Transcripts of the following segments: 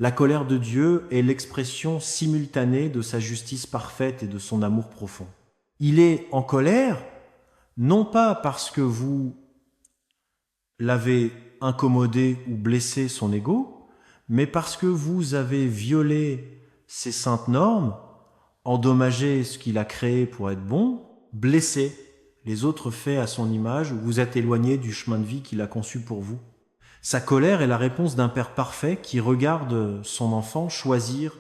La colère de Dieu est l'expression simultanée de sa justice parfaite et de son amour profond. Il est en colère, non pas parce que vous l'avez incommodé ou blessé son ego, mais parce que vous avez violé ses saintes normes, endommagé ce qu'il a créé pour être bon, blessé les autres faits à son image, ou vous êtes éloigné du chemin de vie qu'il a conçu pour vous. Sa colère est la réponse d'un père parfait qui regarde son enfant choisir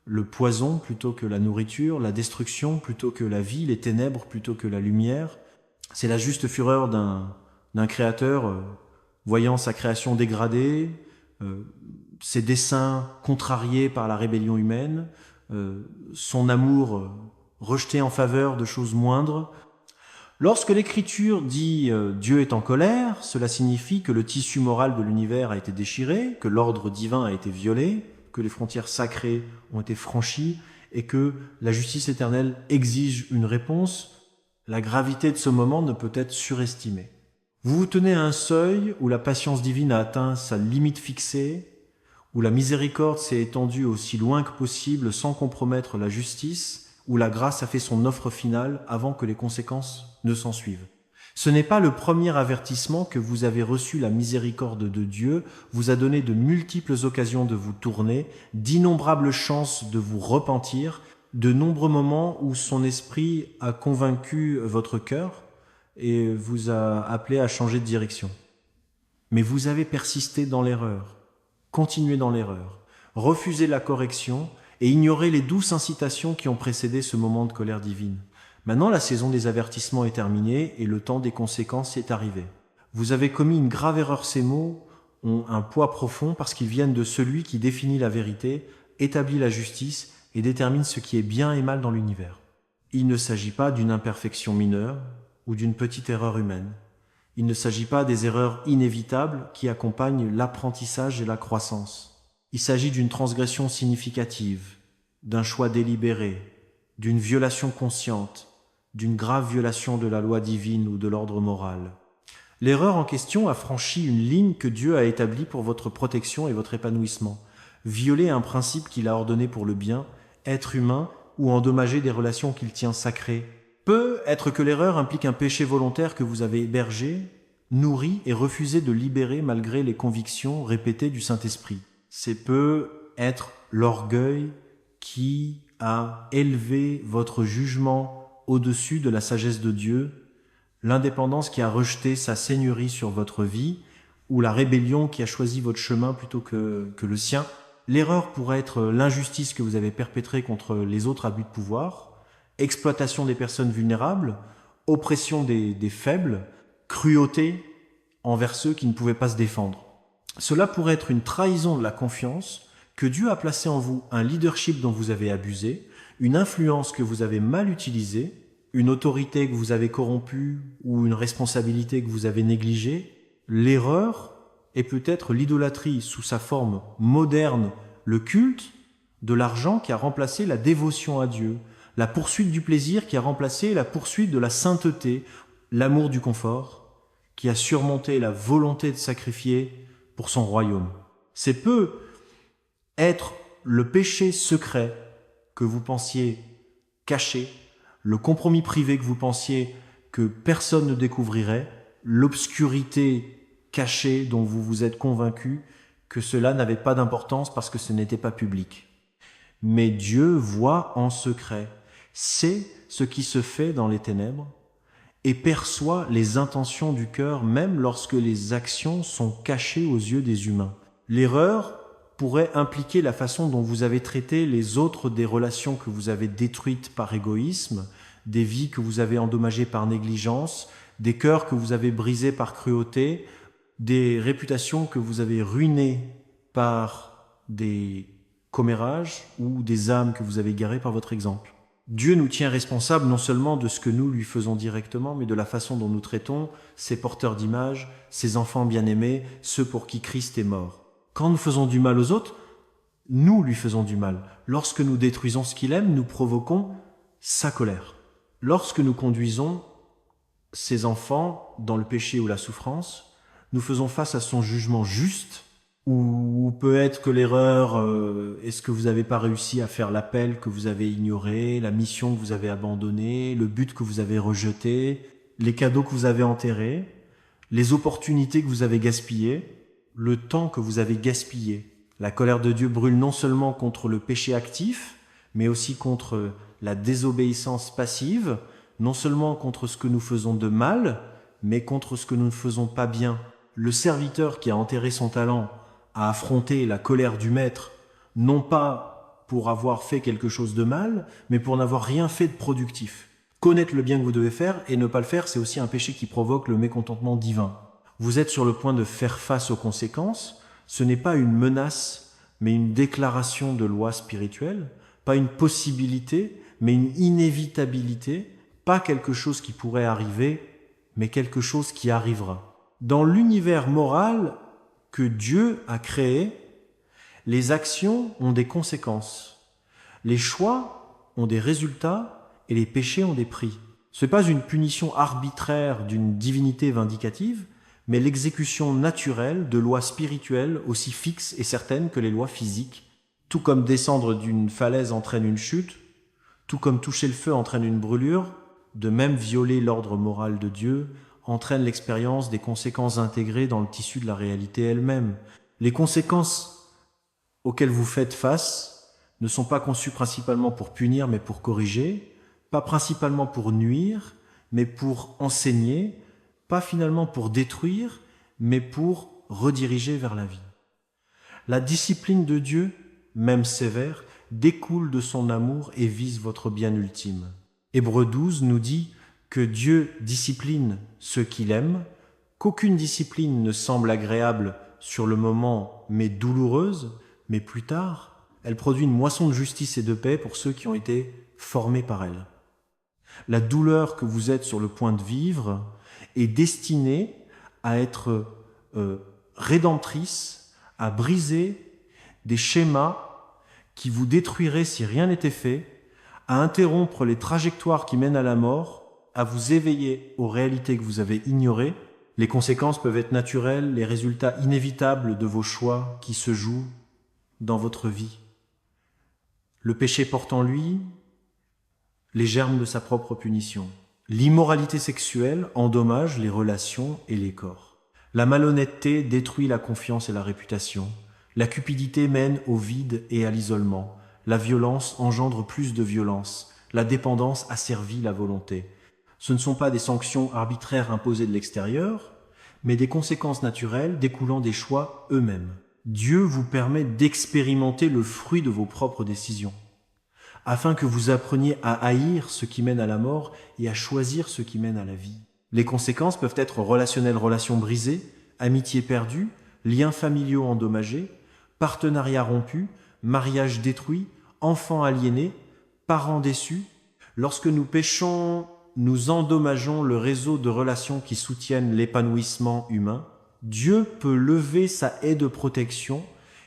le poison plutôt que la nourriture, la destruction plutôt que la vie, les ténèbres plutôt que la lumière. C'est la juste fureur d'un créateur voyant sa création dégradée, ses desseins contrariés par la rébellion humaine, son amour rejeté en faveur de choses moindres. Lorsque l'Écriture dit Dieu est en colère, cela signifie que le tissu moral de l'univers a été déchiré, que l'ordre divin a été violé, que les frontières sacrées ont été franchies et que la justice éternelle exige une réponse. La gravité de ce moment ne peut être surestimée. Vous vous tenez à un seuil où la patience divine a atteint sa limite fixée, où la miséricorde s'est étendue aussi loin que possible sans compromettre la justice, où la grâce a fait son offre finale avant que les conséquences ne s'en suivent. Ce n'est pas le premier avertissement que vous avez reçu. La miséricorde de Dieu vous a donné de multiples occasions de vous tourner, d'innombrables chances de vous repentir, de nombreux moments où son esprit a convaincu votre cœur et vous a appelé à changer de direction. Mais vous avez persisté dans l'erreur, continué dans l'erreur, refusé la correction et ignoré les douces incitations qui ont précédé ce moment de colère divine. Maintenant, la saison des avertissements est terminée et le temps des conséquences est arrivé. Vous avez commis une grave erreur. Ces mots ont un poids profond parce qu'ils viennent de celui qui définit la vérité, établit la justice et détermine ce qui est bien et mal dans l'univers. Il ne s'agit pas d'une imperfection mineure ou d'une petite erreur humaine. Il ne s'agit pas des erreurs inévitables qui accompagnent l'apprentissage et la croissance. Il s'agit d'une transgression significative, d'un choix délibéré, d'une violation consciente, d'une grave violation de la loi divine ou de l'ordre moral. L'erreur en question a franchi une ligne que Dieu a établie pour votre protection et votre épanouissement. Violer un principe qu'il a ordonné pour le bien, être humain ou endommager des relations qu'il tient sacrées. Peut être que l'erreur implique un péché volontaire que vous avez hébergé, nourri et refusé de libérer malgré les convictions répétées du Saint-Esprit. C'est peut être l'orgueil qui a élevé votre jugement au-dessus de la sagesse de Dieu, l'indépendance qui a rejeté sa seigneurie sur votre vie, ou la rébellion qui a choisi votre chemin plutôt que le sien. L'erreur pourrait être l'injustice que vous avez perpétrée contre les autres abus de pouvoir, exploitation des personnes vulnérables, oppression des faibles, cruauté envers ceux qui ne pouvaient pas se défendre. Cela pourrait être une trahison de la confiance que Dieu a placée en vous, un leadership dont vous avez abusé, une influence que vous avez mal utilisée, une autorité que vous avez corrompue ou une responsabilité que vous avez négligée. L'erreur est peut-être l'idolâtrie sous sa forme moderne, le culte de l'argent qui a remplacé la dévotion à Dieu, la poursuite du plaisir qui a remplacé la poursuite de la sainteté, l'amour du confort qui a surmonté la volonté de sacrifier pour son royaume. C'est peu être le péché secret que vous pensiez caché, le compromis privé que vous pensiez que personne ne découvrirait, l'obscurité cachée dont vous vous êtes convaincu que cela n'avait pas d'importance parce que ce n'était pas public. Mais Dieu voit en secret, sait ce qui se fait dans les ténèbres et perçoit les intentions du cœur même lorsque les actions sont cachées aux yeux des humains. L'erreur pourrait impliquer la façon dont vous avez traité les autres, des relations que vous avez détruites par égoïsme, des vies que vous avez endommagées par négligence, des cœurs que vous avez brisés par cruauté, des réputations que vous avez ruinées par des commérages ou des âmes que vous avez égarées par votre exemple. Dieu nous tient responsables non seulement de ce que nous lui faisons directement, mais de la façon dont nous traitons ses porteurs d'images, ses enfants bien-aimés, ceux pour qui Christ est mort. Quand nous faisons du mal aux autres, nous lui faisons du mal. Lorsque nous détruisons ce qu'il aime, nous provoquons sa colère. Lorsque nous conduisons ses enfants dans le péché ou la souffrance, nous faisons face à son jugement juste Ou peut-être que l'erreur est ce que vous n'avez pas réussi à faire l'appel que vous avez ignoré, la mission que vous avez abandonnée, le but que vous avez rejeté, les cadeaux que vous avez enterrés, les opportunités que vous avez gaspillées, le temps que vous avez gaspillé. La colère de Dieu brûle non seulement contre le péché actif, mais aussi contre la désobéissance passive, non seulement contre ce que nous faisons de mal, mais contre ce que nous ne faisons pas bien. Le serviteur qui a enterré son talent a affronté la colère du maître, non pas pour avoir fait quelque chose de mal, mais pour n'avoir rien fait de productif. Connaître le bien que vous devez faire et ne pas le faire, c'est aussi un péché qui provoque le mécontentement divin. Vous êtes sur le point de faire face aux conséquences. Ce n'est pas une menace, mais une déclaration de loi spirituelle, pas une possibilité, mais une inévitabilité, pas quelque chose qui pourrait arriver, mais quelque chose qui arrivera. Dans l'univers moral que Dieu a créé, les actions ont des conséquences. Les choix ont des résultats et les péchés ont des prix. Ce n'est pas une punition arbitraire d'une divinité vindicative, mais l'exécution naturelle de lois spirituelles aussi fixes et certaines que les lois physiques. Tout comme descendre d'une falaise entraîne une chute, tout comme toucher le feu entraîne une brûlure, de même violer l'ordre moral de Dieu entraîne l'expérience des conséquences intégrées dans le tissu de la réalité elle-même. Les conséquences auxquelles vous faites face ne sont pas conçues principalement pour punir, mais pour corriger, pas principalement pour nuire, mais pour enseigner, pas finalement pour détruire, mais pour rediriger vers la vie. La discipline de Dieu, même sévère, découle de son amour et vise votre bien ultime. Hébreux 12 nous dit que Dieu discipline ceux qu'il aime, qu'aucune discipline ne semble agréable sur le moment, mais douloureuse, mais plus tard, elle produit une moisson de justice et de paix pour ceux qui ont été formés par elle. La douleur que vous êtes sur le point de vivre est destinée à être rédemptrice, à briser des schémas qui vous détruiraient si rien n'était fait, à interrompre les trajectoires qui mènent à la mort, à vous éveiller aux réalités que vous avez ignorées. Les conséquences peuvent être naturelles, les résultats inévitables de vos choix qui se jouent dans votre vie. Le péché porte en lui les germes de sa propre punition. L'immoralité sexuelle endommage les relations et les corps. La malhonnêteté détruit la confiance et la réputation. La cupidité mène au vide et à l'isolement. La violence engendre plus de violence. La dépendance asservit la volonté. Ce ne sont pas des sanctions arbitraires imposées de l'extérieur, mais des conséquences naturelles découlant des choix eux-mêmes. Dieu vous permet d'expérimenter le fruit de vos propres décisions, afin que vous appreniez à haïr ce qui mène à la mort et à choisir ce qui mène à la vie. Les conséquences peuvent être relationnelles, relations brisées, amitiés perdues, liens familiaux endommagés, partenariats rompus, mariages détruits, enfants aliénés, parents déçus. Lorsque nous péchons, nous endommageons le réseau de relations qui soutiennent l'épanouissement humain. Dieu peut lever sa haie de protection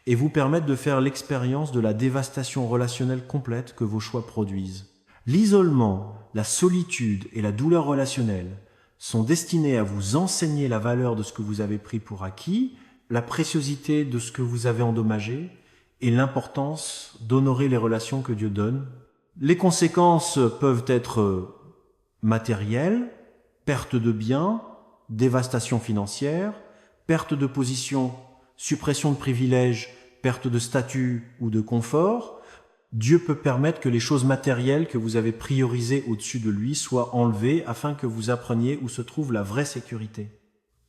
et vous permettre de faire l'expérience de la dévastation relationnelle complète que vos choix produisent. L'isolement, la solitude et la douleur relationnelle sont destinés à vous enseigner la valeur de ce que vous avez pris pour acquis, la préciosité de ce que vous avez endommagé et l'importance d'honorer les relations que Dieu donne. Les conséquences peuvent être matérielles, perte de biens, dévastation financière, perte de position, suppression de privilèges, perte de statut ou de confort. Dieu peut permettre que les choses matérielles que vous avez priorisées au-dessus de lui soient enlevées afin que vous appreniez où se trouve la vraie sécurité.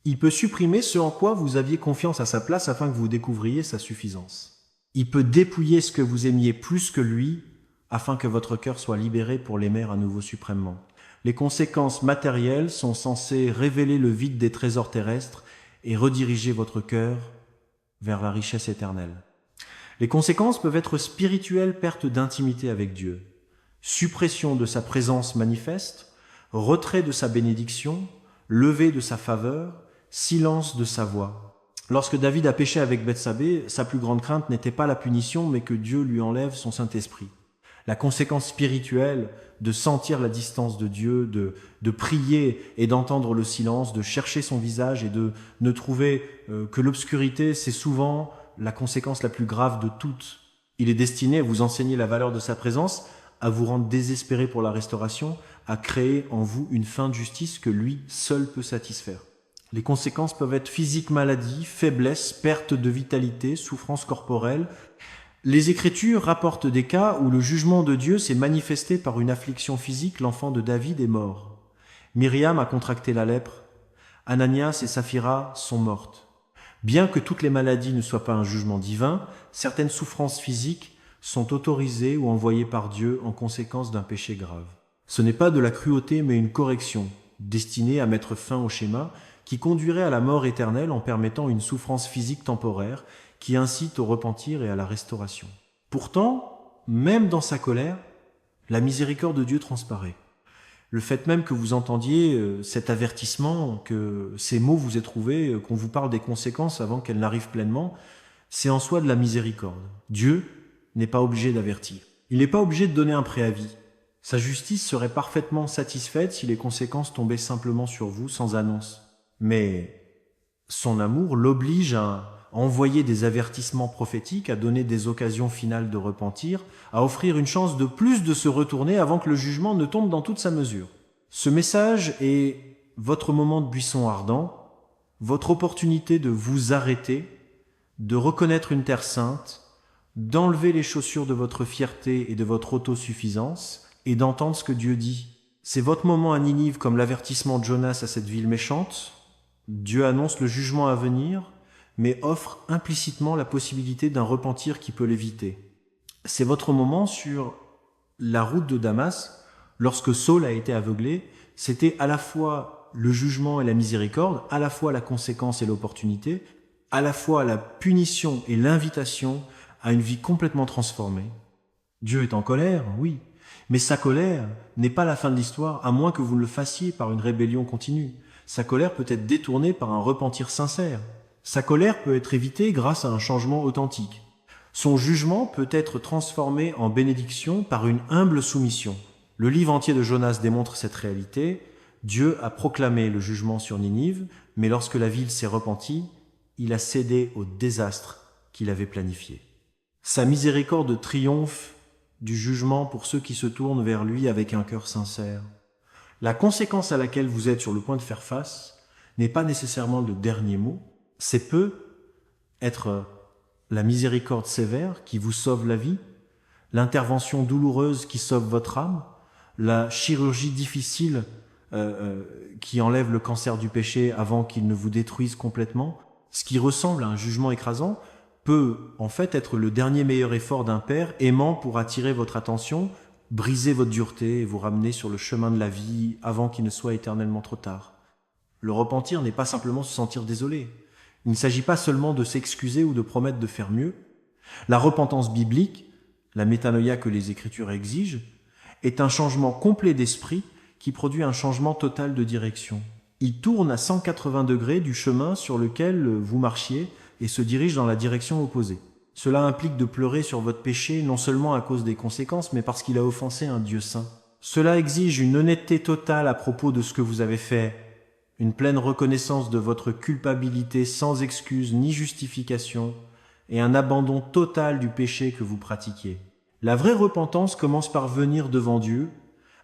Il peut supprimer ce en quoi vous aviez confiance à sa place afin que vous découvriez sa suffisance. Il peut dépouiller ce que vous aimiez plus que lui afin que votre cœur soit libéré pour l'aimer à nouveau suprêmement. Les conséquences matérielles sont censées révéler le vide des trésors terrestres et rediriger votre cœur vers la richesse éternelle. Les conséquences peuvent être spirituelles, perte d'intimité avec Dieu, suppression de sa présence manifeste, retrait de sa bénédiction, levée de sa faveur, silence de sa voix. Lorsque David a péché avec Bethsabée, sa plus grande crainte n'était pas la punition, mais que Dieu lui enlève son Saint-Esprit. La conséquence spirituelle de sentir la distance de Dieu, de prier et d'entendre le silence, de chercher son visage et de ne trouver que l'obscurité, c'est souvent la conséquence la plus grave de toutes. Il est destiné à vous enseigner la valeur de sa présence, à vous rendre désespéré pour la restauration, à créer en vous une fin de justice que lui seul peut satisfaire. Les conséquences peuvent être physique, maladie, faiblesse, perte de vitalité, souffrance corporelle. Les Écritures rapportent des cas où le jugement de Dieu s'est manifesté par une affliction physique. L'enfant de David est mort. Myriam a contracté la lèpre. Ananias et Saphira sont mortes. Bien que toutes les maladies ne soient pas un jugement divin, certaines souffrances physiques sont autorisées ou envoyées par Dieu en conséquence d'un péché grave. Ce n'est pas de la cruauté mais une correction, destinée à mettre fin au schéma qui conduirait à la mort éternelle en permettant une souffrance physique temporaire qui incite au repentir et à la restauration. Pourtant, même dans sa colère, la miséricorde de Dieu transparaît. Le fait même que vous entendiez cet avertissement, que ces mots vous aient trouvé, qu'on vous parle des conséquences avant qu'elles n'arrivent pleinement, c'est en soi de la miséricorde. Dieu n'est pas obligé d'avertir. Il n'est pas obligé de donner un préavis. Sa justice serait parfaitement satisfaite si les conséquences tombaient simplement sur vous sans annonce. Mais son amour l'oblige à envoyer des avertissements prophétiques, à donner des occasions finales de repentir, à offrir une chance de plus de se retourner avant que le jugement ne tombe dans toute sa mesure. Ce message est votre moment de buisson ardent, votre opportunité de vous arrêter, de reconnaître une terre sainte, d'enlever les chaussures de votre fierté et de votre autosuffisance et d'entendre ce que Dieu dit. C'est votre moment à Ninive comme l'avertissement de Jonas à cette ville méchante. Dieu annonce le jugement à venir, mais offre implicitement la possibilité d'un repentir qui peut l'éviter. C'est votre moment sur la route de Damas, lorsque Saul a été aveuglé, c'était à la fois le jugement et la miséricorde, à la fois la conséquence et l'opportunité, à la fois la punition et l'invitation à une vie complètement transformée. Dieu est en colère, oui, mais sa colère n'est pas la fin de l'histoire, à moins que vous le fassiez par une rébellion continue. Sa colère peut être détournée par un repentir sincère. Sa colère peut être évitée grâce à un changement authentique. Son jugement peut être transformé en bénédiction par une humble soumission. Le livre entier de Jonas démontre cette réalité. Dieu a proclamé le jugement sur Ninive, mais lorsque la ville s'est repentie, il a cédé au désastre qu'il avait planifié. Sa miséricorde triomphe du jugement pour ceux qui se tournent vers lui avec un cœur sincère. La conséquence à laquelle vous êtes sur le point de faire face n'est pas nécessairement le dernier mot, c'est peut être la miséricorde sévère qui vous sauve la vie, l'intervention douloureuse qui sauve votre âme, la chirurgie difficile qui enlève le cancer du péché avant qu'il ne vous détruise complètement. Ce qui ressemble à un jugement écrasant peut en fait être le dernier meilleur effort d'un père aimant pour attirer votre attention, briser votre dureté et vous ramener sur le chemin de la vie avant qu'il ne soit éternellement trop tard. Le repentir n'est pas simplement se sentir désolé. Il ne s'agit pas seulement de s'excuser ou de promettre de faire mieux. La repentance biblique, la métanoïa que les Écritures exigent, est un changement complet d'esprit qui produit un changement total de direction. Il tourne à 180 degrés du chemin sur lequel vous marchiez et se dirige dans la direction opposée. Cela implique de pleurer sur votre péché non seulement à cause des conséquences, mais parce qu'il a offensé un Dieu saint. Cela exige une honnêteté totale à propos de ce que vous avez fait, une pleine reconnaissance de votre culpabilité sans excuse ni justification, et un abandon total du péché que vous pratiquiez. La vraie repentance commence par venir devant Dieu,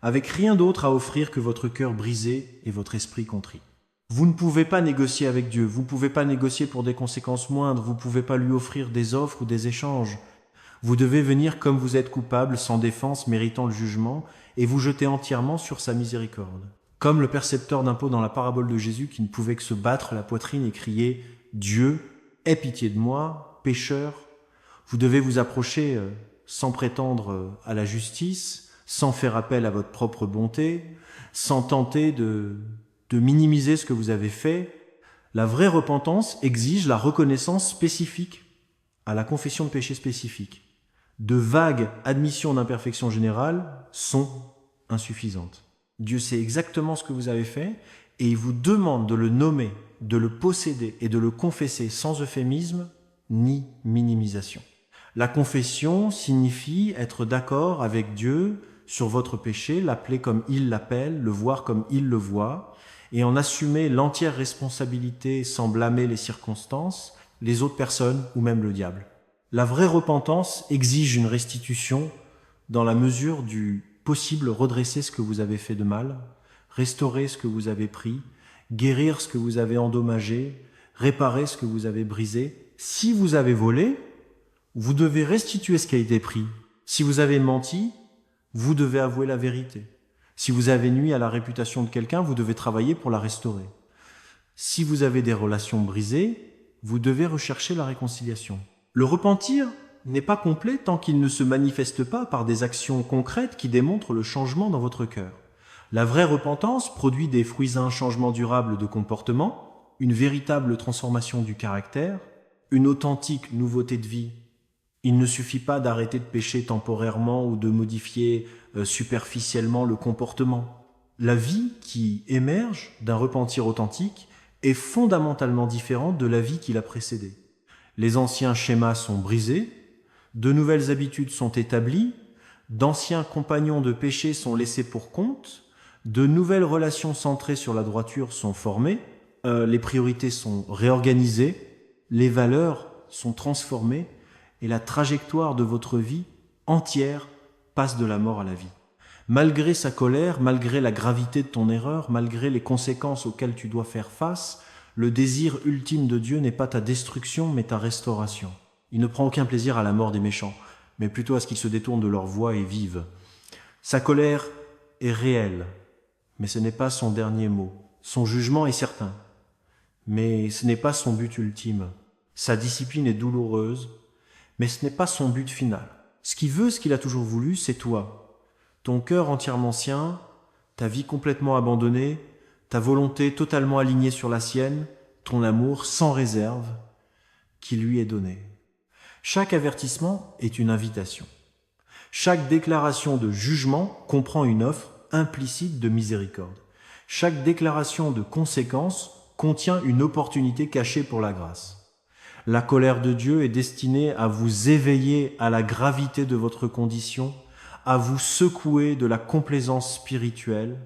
avec rien d'autre à offrir que votre cœur brisé et votre esprit contrit. Vous ne pouvez pas négocier avec Dieu, vous ne pouvez pas négocier pour des conséquences moindres, vous ne pouvez pas lui offrir des offres ou des échanges. Vous devez venir comme vous êtes coupable, sans défense, méritant le jugement, et vous jeter entièrement sur sa miséricorde. Comme le percepteur d'impôts dans la parabole de Jésus qui ne pouvait que se battre la poitrine et crier « Dieu, aie pitié de moi, pécheur ». Vous devez vous approcher sans prétendre à la justice, sans faire appel à votre propre bonté, sans tenter de minimiser ce que vous avez fait. La vraie repentance exige la reconnaissance spécifique à la confession de péché spécifique. De vagues admissions d'imperfection générale sont insuffisantes. Dieu sait exactement ce que vous avez fait et il vous demande de le nommer, de le posséder et de le confesser sans euphémisme ni minimisation. La confession signifie être d'accord avec Dieu sur votre péché, l'appeler comme il l'appelle, le voir comme il le voit, et en assumer l'entière responsabilité sans blâmer les circonstances, les autres personnes ou même le diable. La vraie repentance exige une restitution dans la mesure du possible, redresser ce que vous avez fait de mal, restaurer ce que vous avez pris, guérir ce que vous avez endommagé, réparer ce que vous avez brisé. Si vous avez volé, vous devez restituer ce qui a été pris. Si vous avez menti, vous devez avouer la vérité. Si vous avez nui à la réputation de quelqu'un, vous devez travailler pour la restaurer. Si vous avez des relations brisées, vous devez rechercher la réconciliation. Le repentir n'est pas complet tant qu'il ne se manifeste pas par des actions concrètes qui démontrent le changement dans votre cœur. La vraie repentance produit des fruits à un changement durable de comportement, une véritable transformation du caractère, une authentique nouveauté de vie. Il ne suffit pas d'arrêter de pécher temporairement ou de modifier superficiellement le comportement. La vie qui émerge d'un repentir authentique est fondamentalement différente de la vie qui l'a précédée. Les anciens schémas sont brisés, de nouvelles habitudes sont établies, d'anciens compagnons de péché sont laissés pour compte, de nouvelles relations centrées sur la droiture sont formées, les priorités sont réorganisées, les valeurs sont transformées et la trajectoire de votre vie entière passe de la mort à la vie. Malgré sa colère, malgré la gravité de ton erreur, malgré les conséquences auxquelles tu dois faire face, le désir ultime de Dieu n'est pas ta destruction, mais ta restauration. Il ne prend aucun plaisir à la mort des méchants, mais plutôt à ce qu'ils se détournent de leur voie et vivent. Sa colère est réelle, mais ce n'est pas son dernier mot. Son jugement est certain, mais ce n'est pas son but ultime. Sa discipline est douloureuse, mais ce n'est pas son but final. Ce qu'il veut, ce qu'il a toujours voulu, c'est toi. Ton cœur entièrement sien, ta vie complètement abandonnée, ta volonté totalement alignée sur la sienne, ton amour sans réserve qui lui est donné. Chaque avertissement est une invitation. Chaque déclaration de jugement comprend une offre implicite de miséricorde. Chaque déclaration de conséquence contient une opportunité cachée pour la grâce. La colère de Dieu est destinée à vous éveiller à la gravité de votre condition, à vous secouer de la complaisance spirituelle,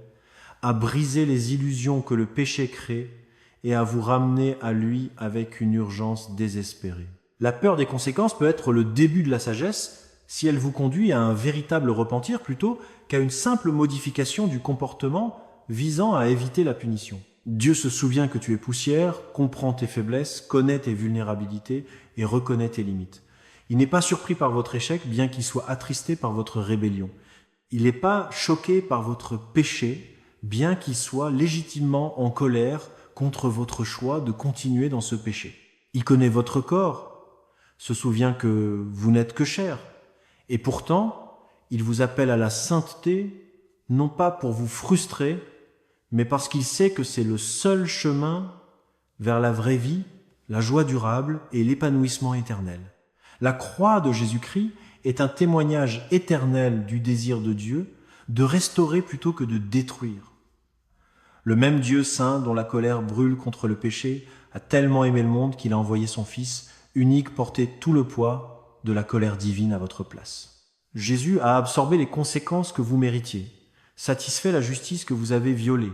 à briser les illusions que le péché crée et à vous ramener à lui avec une urgence désespérée. La peur des conséquences peut être le début de la sagesse si elle vous conduit à un véritable repentir plutôt qu'à une simple modification du comportement visant à éviter la punition. Dieu se souvient que tu es poussière, comprend tes faiblesses, connaît tes vulnérabilités et reconnaît tes limites. Il n'est pas surpris par votre échec, bien qu'il soit attristé par votre rébellion. Il n'est pas choqué par votre péché, bien qu'il soit légitimement en colère contre votre choix de continuer dans ce péché. Il connaît votre corps, se souvient que vous n'êtes que chair, et pourtant, il vous appelle à la sainteté, non pas pour vous frustrer, mais parce qu'il sait que c'est le seul chemin vers la vraie vie, la joie durable et l'épanouissement éternel. La croix de Jésus-Christ est un témoignage éternel du désir de Dieu de restaurer plutôt que de détruire. Le même Dieu saint dont la colère brûle contre le péché a tellement aimé le monde qu'il a envoyé son Fils unique porter tout le poids de la colère divine à votre place. Jésus a absorbé les conséquences que vous méritiez, satisfait la justice que vous avez violée,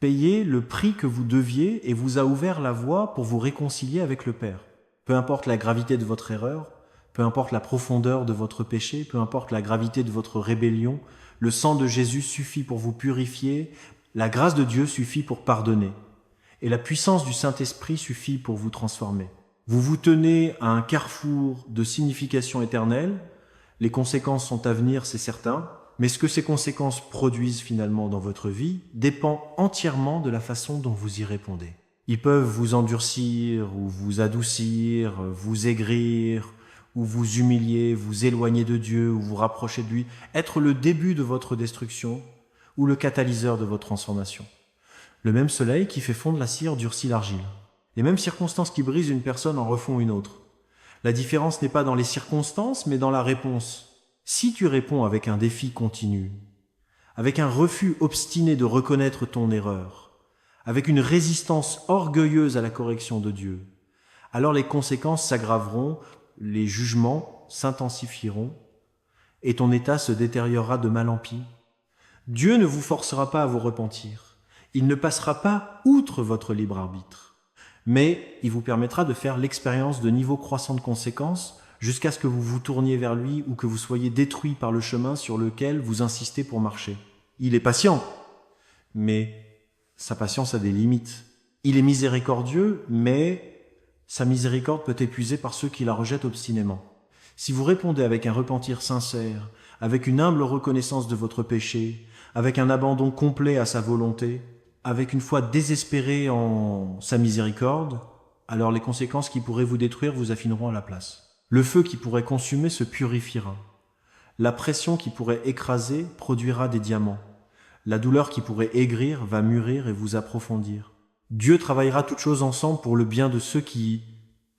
payé le prix que vous deviez et vous a ouvert la voie pour vous réconcilier avec le Père. Peu importe la gravité de votre erreur, peu importe la profondeur de votre péché, peu importe la gravité de votre rébellion, le sang de Jésus suffit pour vous purifier, la grâce de Dieu suffit pour pardonner, et la puissance du Saint-Esprit suffit pour vous transformer. Vous vous tenez à un carrefour de signification éternelle, les conséquences sont à venir, c'est certain, mais ce que ces conséquences produisent finalement dans votre vie dépend entièrement de la façon dont vous y répondez. Ils peuvent vous endurcir ou vous adoucir, vous aigrir, ou vous humilier, vous éloigner de Dieu, ou vous rapprocher de lui, être le début de votre destruction ou le catalyseur de votre transformation. Le même soleil qui fait fondre la cire durcit l'argile. Les mêmes circonstances qui brisent une personne en refont une autre. La différence n'est pas dans les circonstances, mais dans la réponse. Si tu réponds avec un défi continu, avec un refus obstiné de reconnaître ton erreur, avec une résistance orgueilleuse à la correction de Dieu, alors les conséquences s'aggraveront, les jugements s'intensifieront et ton état se détériorera de mal en pis. Dieu ne vous forcera pas à vous repentir. Il ne passera pas outre votre libre arbitre. Mais il vous permettra de faire l'expérience de niveaux croissants de conséquences jusqu'à ce que vous vous tourniez vers lui ou que vous soyez détruit par le chemin sur lequel vous insistez pour marcher. Il est patient, mais sa patience a des limites. Il est miséricordieux, mais sa miséricorde peut épuiser par ceux qui la rejettent obstinément. Si vous répondez avec un repentir sincère, avec une humble reconnaissance de votre péché, avec un abandon complet à sa volonté, avec une foi désespérée en sa miséricorde, alors les conséquences qui pourraient vous détruire vous affineront à la place. Le feu qui pourrait consumer se purifiera. La pression qui pourrait écraser produira des diamants. La douleur qui pourrait aigrir va mûrir et vous approfondir. Dieu travaillera toutes choses ensemble pour le bien de ceux qui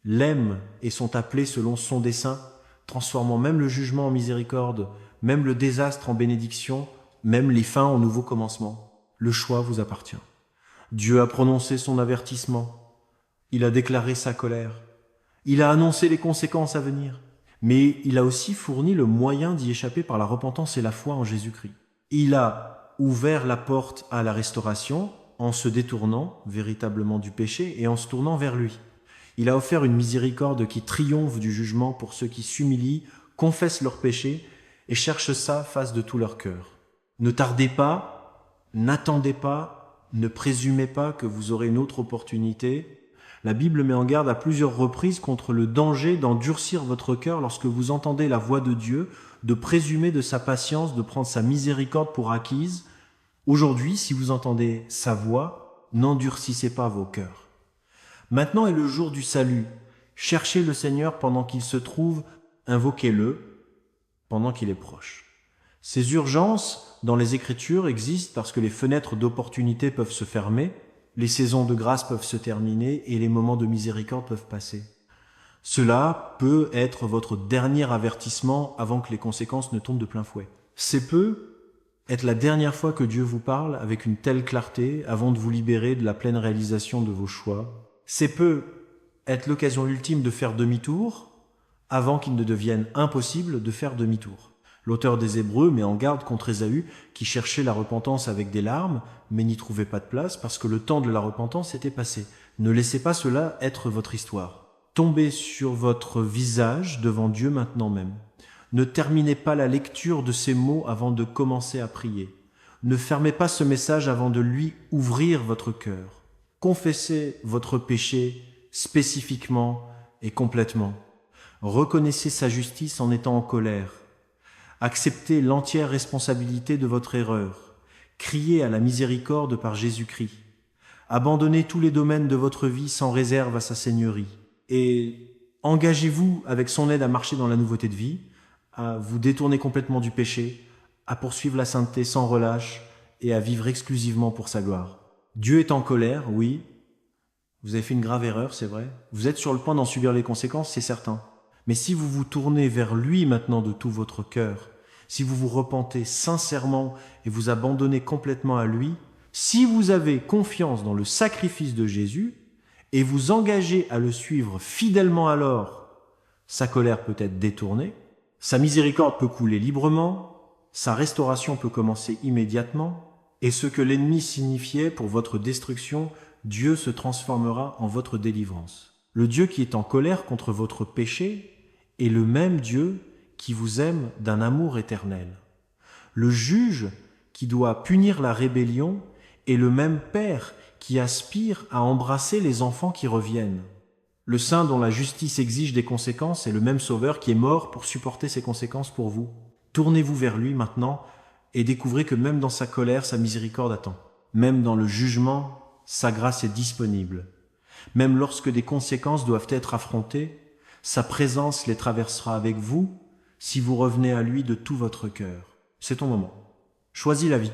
l'aiment et sont appelés selon son dessein, transformant même le jugement en miséricorde, même le désastre en bénédiction, même les fins en nouveau commencement. Le choix vous appartient. Dieu a prononcé son avertissement. Il a déclaré sa colère. Il a annoncé les conséquences à venir. Mais il a aussi fourni le moyen d'y échapper par la repentance et la foi en Jésus-Christ. Il a ouvert la porte à la restauration en se détournant véritablement du péché et en se tournant vers lui. Il a offert une miséricorde qui triomphe du jugement pour ceux qui s'humilient, confessent leurs péchés et cherchent sa face de tout leur cœur. Ne tardez pas, n'attendez pas, ne présumez pas que vous aurez une autre opportunité. La Bible met en garde à plusieurs reprises contre le danger d'endurcir votre cœur lorsque vous entendez la voix de Dieu, de présumer de sa patience, de prendre sa miséricorde pour acquise. Aujourd'hui, si vous entendez sa voix, n'endurcissez pas vos cœurs. Maintenant est le jour du salut. Cherchez le Seigneur pendant qu'il se trouve, invoquez-le pendant qu'il est proche. Ces urgences dans les Écritures existent parce que les fenêtres d'opportunité peuvent se fermer, les saisons de grâce peuvent se terminer et les moments de miséricorde peuvent passer. Cela peut être votre dernier avertissement avant que les conséquences ne tombent de plein fouet. C'est peut être la dernière fois que Dieu vous parle avec une telle clarté avant de vous libérer de la pleine réalisation de vos choix. C'est peut être l'occasion ultime de faire demi-tour avant qu'il ne devienne impossible de faire demi-tour. L'auteur des Hébreux met en garde contre Ésaü qui cherchait la repentance avec des larmes mais n'y trouvait pas de place parce que le temps de la repentance était passé. Ne laissez pas cela être votre histoire. Tombez sur votre visage devant Dieu maintenant même. Ne terminez pas la lecture de ces mots avant de commencer à prier. Ne fermez pas ce message avant de lui ouvrir votre cœur. Confessez votre péché spécifiquement et complètement. Reconnaissez sa justice en étant en colère. Acceptez l'entière responsabilité de votre erreur. Criez à la miséricorde par Jésus-Christ. Abandonnez tous les domaines de votre vie sans réserve à sa seigneurie. Et engagez-vous avec son aide à marcher dans la nouveauté de vie, à vous détourner complètement du péché, à poursuivre la sainteté sans relâche et à vivre exclusivement pour sa gloire. Dieu est en colère, oui. Vous avez fait une grave erreur, c'est vrai. Vous êtes sur le point d'en subir les conséquences, c'est certain. Mais si vous vous tournez vers lui maintenant de tout votre cœur, si vous vous repentez sincèrement et vous abandonnez complètement à lui, si vous avez confiance dans le sacrifice de Jésus et vous engagez à le suivre fidèlement alors, sa colère peut être détournée, sa miséricorde peut couler librement, sa restauration peut commencer immédiatement, et ce que l'ennemi signifiait pour votre destruction, Dieu se transformera en votre délivrance. Le Dieu qui est en colère contre votre péché est le même Dieu qui vous aime d'un amour éternel. Le juge qui doit punir la rébellion est le même Père qui aspire à embrasser les enfants qui reviennent. Le saint dont la justice exige des conséquences est le même Sauveur qui est mort pour supporter ces conséquences pour vous. Tournez-vous vers lui maintenant et découvrez que même dans sa colère, sa miséricorde attend. Même dans le jugement, sa grâce est disponible. Même lorsque des conséquences doivent être affrontées, sa présence les traversera avec vous si vous revenez à lui de tout votre cœur. C'est ton moment. Choisis la vie.